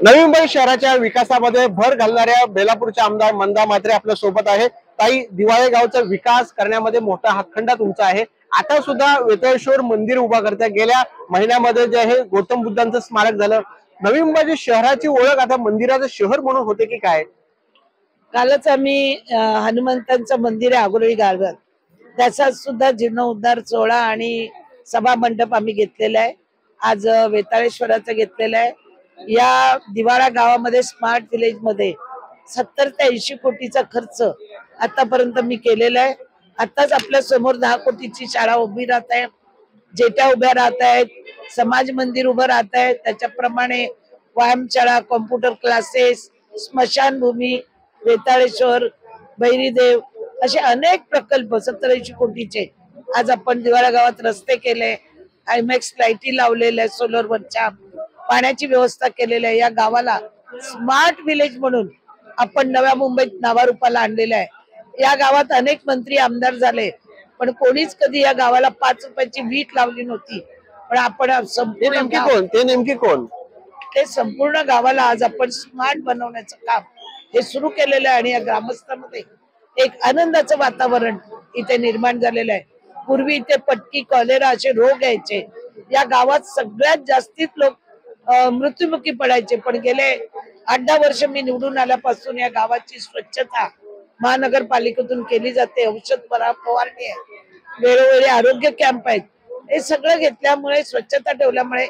नवी मुंबई शहराच्या विकासामध्ये भर घालणाऱ्या बेलापूरच्या आमदार मंदा म्हात्रे आपल्या सोबत आहे। ताई, दिवाळे गावचा विकास करण्यामध्ये मोठा हातखंडा तुमचा आहे। आता सुद्धा वेताळेश्वर मंदिर उभा करता, गेल्या महिन्यामध्ये जे आहे गौतम बुद्धांचं स्मारक झालं। नवी मुंबई शहराची ओळख आता मंदिराचं शहर म्हणून होते की काय? कालच आम्ही हनुमंतांचं मंदिर आहे आगोळी गावात, त्याचा सुद्धा जीर्णोद्धार सोहळा आणि सभा मंडप आम्ही घेतलेला आहे। आज वेताळेश्वराचं घेतलेलं आहे। या दिवाळा गावामध्ये स्मार्ट विलेज मध्ये 70 ते 80 कोटीचा खर्च आतापर्यंत मी केलेला आहे। आताच आपल्या समोर 10 कोटीची शाळा उभी राहत आहे, जेट्या उभ्या राहत आहेत, समाज मंदिर उभं राहत आहे, त्याच्याप्रमाणे व्यायामशाळा, कॉम्प्युटर क्लासेस, स्मशानभूमी, वेताळेश्वर, भैरीदेव असे अनेक प्रकल्प 70-80 कोटीचे आज आपण दिवाळा गावात रस्ते केले, आयमॅक्स लाईटी लावलेल्या, सोलरवरच्या पाण्याची व्यवस्था केलेली आहे। या गावाला स्मार्ट विलेज म्हणून आपण नव्या मुंबईत नावारूपाला आणलेलं आहे। या गावात अनेक मंत्री आमदार झाले, पण कोणीच कधी या गावाला 5 रुपयाची वीट लावली नव्हती। पण आपण नेमकी कोण ते संपूर्ण गावाला आज आपण स्मार्ट बनवण्याचं काम हे सुरू केलेलं आहे आणि या ग्रामस्थांमध्ये एक आनंदाचं वातावरण इथे निर्माण झालेलं आहे। पूर्वी इथे पटकी, कॉलेरा असे रोग यायचे, या गावात सगळ्यात जास्तीत लोक मृत्युमुखी पडायचे, पण गेले 8-10 वर्ष मी निवडून आल्यापासून या गावाची स्वच्छता महानगरपालिकेतून केली जाते। औषध फवारणी आहे, वेळोवेळी आरोग्य कॅम्प आहेत, हे सगळं घेतल्यामुळे, स्वच्छता ठेवल्यामुळे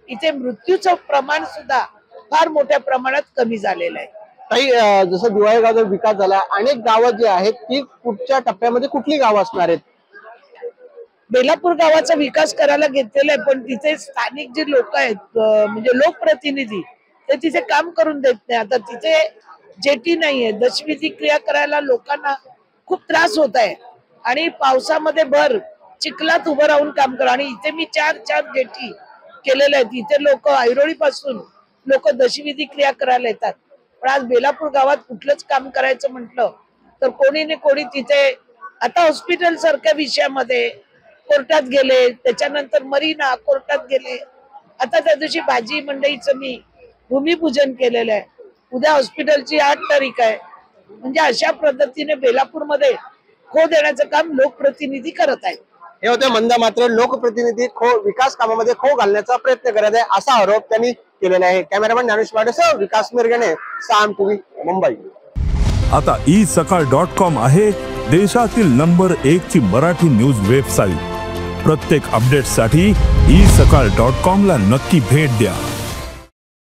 इथे मृत्यूचं प्रमाण सुद्धा फार मोठ्या प्रमाणात कमी झालेलं आहे। ताई, जसं दिवाळे गावचा विकास झाला, अनेक गावं जी आहेत ती पुढच्या टप्प्यामध्ये कुठली गावं असणार आहेत? बेलापूर गावाचा विकास करायला घेतलेला आहे, पण तिथे स्थानिक जे लोक आहेत म्हणजे लोकप्रतिनिधी ते तिथे काम करून देत नाही। आता तिथे जेटी नाहीये, दशविधी क्रिया करायला लोकांना खूप त्रास होत आहे आणि पावसामध्ये भर चिखलात उभं राहून काम करा, आणि इथे मी 4 जेटी केलेल्या आहेत। इथे लोक ऐरोळी पासून लोक दशविधी क्रिया करायला येतात, पण आज बेलापूर गावात कुठलंच काम करायचं म्हटलं तर कोणी ना कोणी तिथे, आता हॉस्पिटल सारख्या विषयामध्ये कोर्टात गेले, त्याच्यानंतर मरीना कोर्टात गेले, आता त्या दिवशी भाजी मंडईचं मी भूमिपूजन केलेलं आहे। उद्या हॉस्पिटलची 8 तारीख आहे। म्हणजे अशा पद्धतीने बेलापूरमध्ये खो देण्याचं काम लोकप्रतिनिधी करत आहेत। हे होते मंदा म्हात्रे, लोकप्रतिनिधी विकास कामामध्ये खो घालण्याचा प्रयत्न करत आहे असा आरोप त्यांनी केलेला आहे। कॅमेरामॅन ज्ञानेश पाटेसह विकास मिरगणे, साम टीव्ही, मुंबई। आता isakal.com आहे देशातील नंबर 1 ची मराठी न्यूज वेबसाईट। प्रत्येक अपडेटसाठी isakal.com ला नक्की भेट द्या।